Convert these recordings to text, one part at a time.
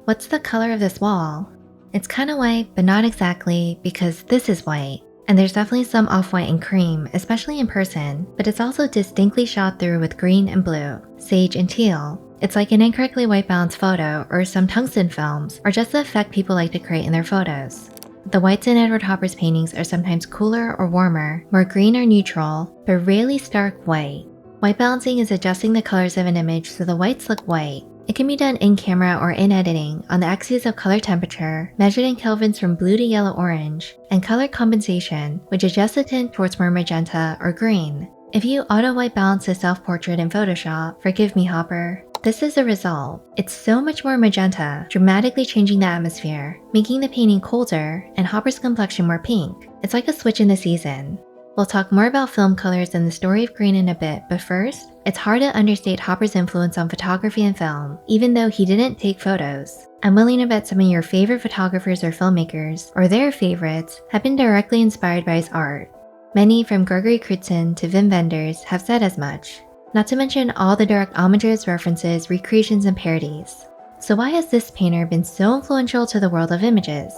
What's the color of this wall? It's kinda white, but not exactly, because this is white. And there's definitely some off-white and cream, especially in person, but it's also distinctly shot through with green and blue, sage and teal. It's like an incorrectly white balanced photo or some tungsten films, or just the effect people like to create in their photos. The whites in Edward Hopper's paintings are sometimes cooler or warmer, more green or neutral, but rarely stark white. White balancing is adjusting the colors of an image so the whites look white. It can be done in camera or in editing on the axes of color temperature, measured in kelvins from blue to yellow-orange, and color compensation, which adjusts the tint towards more magenta or green. If you auto-white balance a self-portrait in Photoshop, forgive me Hopper, this is the result. It's so much more magenta, dramatically changing the atmosphere, making the painting colder and Hopper's complexion more pink. It's like a switch in the season. We'll talk more about film colors and the story of green in a bit, but first, it's hard to understate Hopper's influence on photography and film, even though he didn't take photos. I'm willing to bet some of your favorite photographers or filmmakers, or their favorites, have been directly inspired by his art. Many, from Gregory Crutzen to Wim Wenders, have said as much. Not to mention all the direct homages, references, recreations, and parodies. So why has this painter been so influential to the world of images?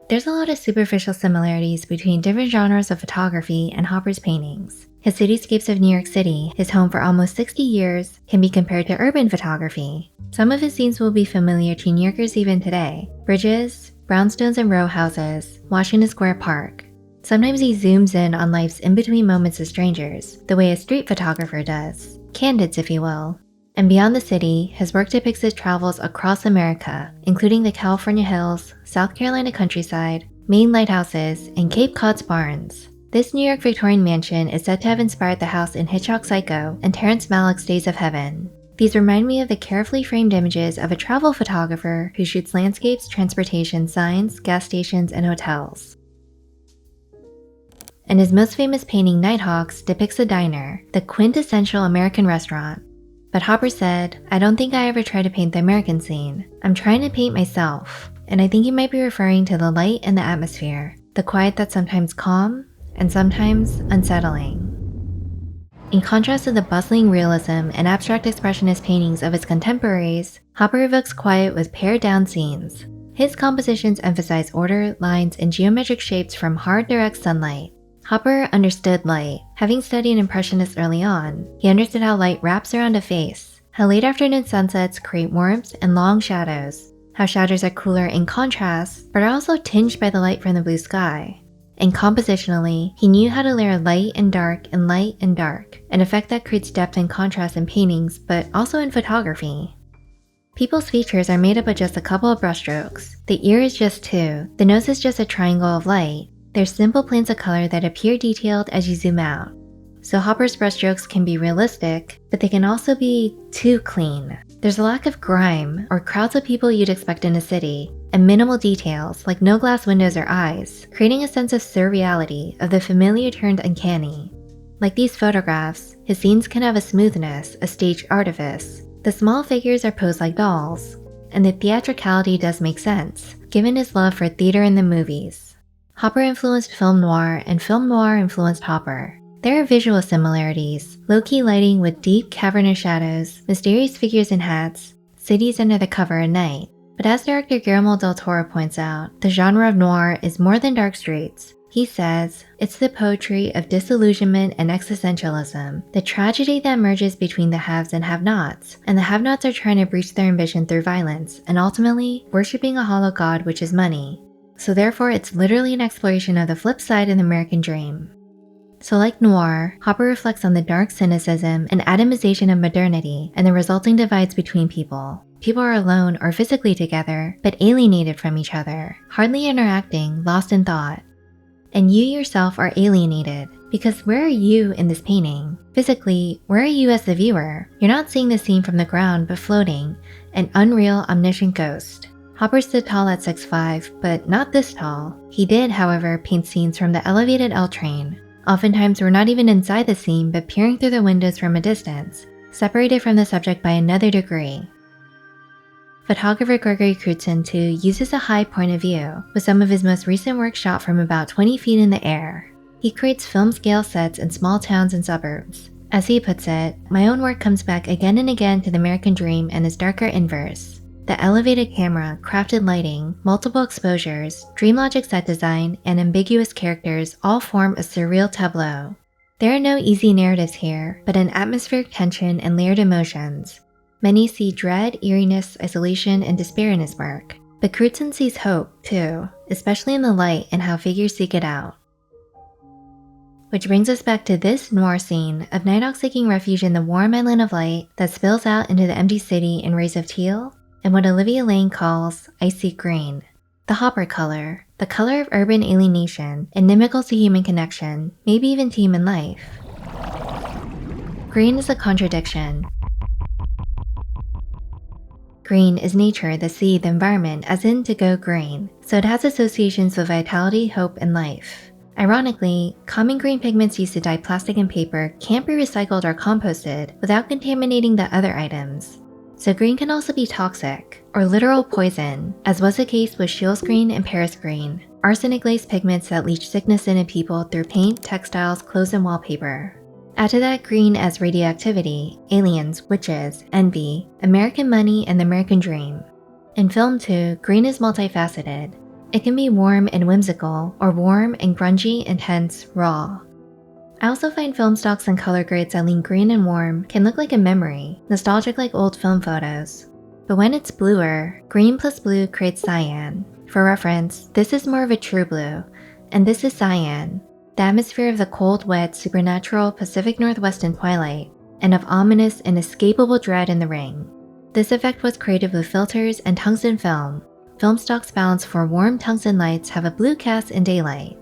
There's a lot of superficial similarities between different genres of photography and Hopper's paintings. His cityscapes of New York City, his home for almost 60 years, can be compared to urban photography. Some of his scenes will be familiar to New Yorkers even today. Bridges, brownstones and row houses, Washington Square Park. Sometimes he zooms in on life's in-between moments of strangers, the way a street photographer does. Candids, if you will. And beyond the city, his work depicts his travels across America, including the California hills, South Carolina countryside, Maine lighthouses, and Cape Cod's barns. This New York Victorian mansion is said to have inspired the house in Hitchcock's Psycho and Terrence Malick's Days of Heaven. These remind me of the carefully framed images of a travel photographer who shoots landscapes, transportation, signs, gas stations, and hotels. And his most famous painting, Nighthawks, depicts a diner, the quintessential American restaurant. But Hopper said, "I don't think I ever try to paint the American scene. I'm trying to paint myself." And I think he might be referring to the light and the atmosphere, the quiet that's sometimes calm and sometimes unsettling. In contrast to the bustling realism and abstract expressionist paintings of his contemporaries, Hopper evokes quiet with pared-down scenes. His compositions emphasize order, lines, and geometric shapes from hard, direct sunlight. Hopper understood light. Having studied Impressionists early on, he understood how light wraps around a face, how late afternoon sunsets create warmth and long shadows, how shadows are cooler in contrast, but are also tinged by the light from the blue sky. And compositionally, he knew how to layer light and dark, an effect that creates depth and contrast in paintings, but also in photography. People's features are made up of just a couple of brushstrokes. The ear is just two, the nose is just a triangle of light. They're simple planes of color that appear detailed as you zoom out. So Hopper's brushstrokes can be realistic, but they can also be too clean. There's a lack of grime, or crowds of people you'd expect in a city, and minimal details, like no glass windows or eyes, creating a sense of surreality, of the familiar turned uncanny. Like these photographs, his scenes can have a smoothness, a staged artifice. The small figures are posed like dolls, and the theatricality does make sense, given his love for theater and the movies. Hopper influenced film noir, and film noir influenced Hopper. There are visual similarities, low-key lighting with deep cavernous shadows, mysterious figures in hats, cities under the cover at night. But as director Guillermo del Toro points out, the genre of noir is more than dark streets. He says, it's the poetry of disillusionment and existentialism, the tragedy that emerges between the haves and have-nots, and the have-nots are trying to breach their ambition through violence, and ultimately, worshipping a hollow god which is money. So therefore, it's literally an exploration of the flip side of the American dream. So like noir, Hopper reflects on the dark cynicism and atomization of modernity and the resulting divides between people. People are alone or physically together, but alienated from each other, hardly interacting, lost in thought. And you yourself are alienated, because where are you in this painting? Physically, where are you as the viewer? You're not seeing the scene from the ground, but floating, an unreal, omniscient ghost. Hopper stood tall at 6'5", but not this tall. He did, however, paint scenes from the elevated L train. Oftentimes we're not even inside the scene, but peering through the windows from a distance, separated from the subject by another degree. Photographer Gregory Crutzen, too, uses a high point of view, with some of his most recent work shot from about 20 feet in the air. He creates film-scale sets in small towns and suburbs. As he puts it, my own work comes back again and again to the American dream and its darker inverse. The elevated camera, crafted lighting, multiple exposures, dream logic set design, and ambiguous characters all form a surreal tableau. There are no easy narratives here, but an atmospheric tension and layered emotions. Many see dread, eeriness, isolation, and despair in his work, but Crutzen sees hope, too, especially in the light and how figures seek it out. Which brings us back to this noir scene of Nighthawk seeking refuge in the warm island of light that spills out into the empty city in rays of teal, and what Olivia Laing calls icy green. The hopper color, the color of urban alienation, inimical to human connection, maybe even to human life. Green is a contradiction. Green is nature, the sea, the environment, as in to go green, so it has associations with vitality, hope, and life. Ironically, common green pigments used to dye plastic and paper can't be recycled or composted without contaminating the other items. So green can also be toxic, or literal poison, as was the case with Scheele's green and Pérez green, arsenic-laced pigments that leach sickness into people through paint, textiles, clothes, and wallpaper. Add to that green as radioactivity, aliens, witches, envy, American money, and the American dream. In film too, green is multifaceted. It can be warm and whimsical, or warm and grungy, intense, raw. I also find film stocks and color grades that lean green and warm can look like a memory, nostalgic like old film photos. But when it's bluer, green plus blue creates cyan. For reference, this is more of a true blue, and this is cyan, the atmosphere of the cold, wet, supernatural Pacific Northwest in twilight, and of ominous, inescapable dread in the ring. This effect was created with filters and tungsten film. Film stocks balanced for warm tungsten lights have a blue cast in daylight.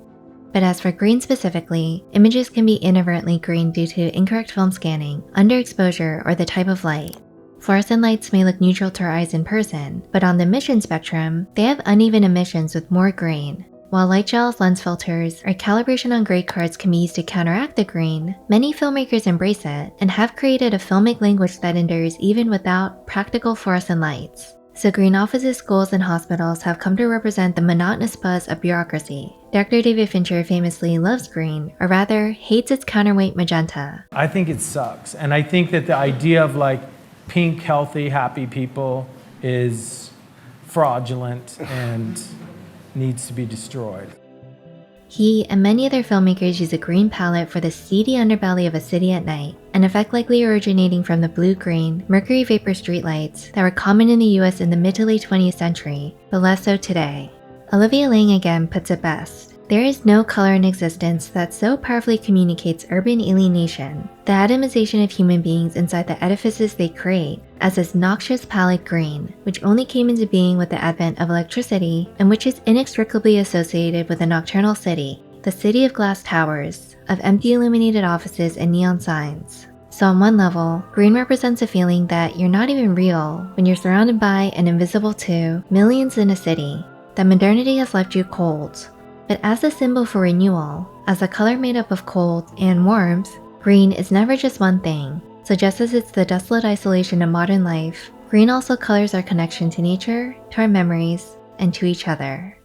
But as for green specifically, images can be inadvertently green due to incorrect film scanning, underexposure, or the type of light. Fluorescent lights may look neutral to our eyes in person, but on the emission spectrum, they have uneven emissions with more green. While light gels, lens filters, or calibration on grade cards can be used to counteract the green, many filmmakers embrace it and have created a filmic language that endures even without practical fluorescent lights. So green offices, schools, and hospitals have come to represent the monotonous buzz of bureaucracy. Director David Fincher famously loves green, or rather, hates its counterweight magenta. I think it sucks. And I think that the idea of like pink, healthy, happy people is fraudulent and needs to be destroyed. He and many other filmmakers use a green palette for the seedy underbelly of a city at night, an effect likely originating from the blue-green, mercury vapor streetlights that were common in the US in the mid to late 20th century, but less so today. Olivia Laing again puts it best. There is no color in existence that so powerfully communicates urban alienation, the atomization of human beings inside the edifices they create, as this noxious pallid green, which only came into being with the advent of electricity and which is inextricably associated with a nocturnal city, the city of glass towers, of empty illuminated offices and neon signs. So on one level, green represents a feeling that you're not even real when you're surrounded by and invisible to millions in a city, that modernity has left you cold. But as a symbol for renewal, as a color made up of cold and warmth, green is never just one thing. So just as it's the desolate isolation of modern life, green also colors our connection to nature, to our memories, and to each other.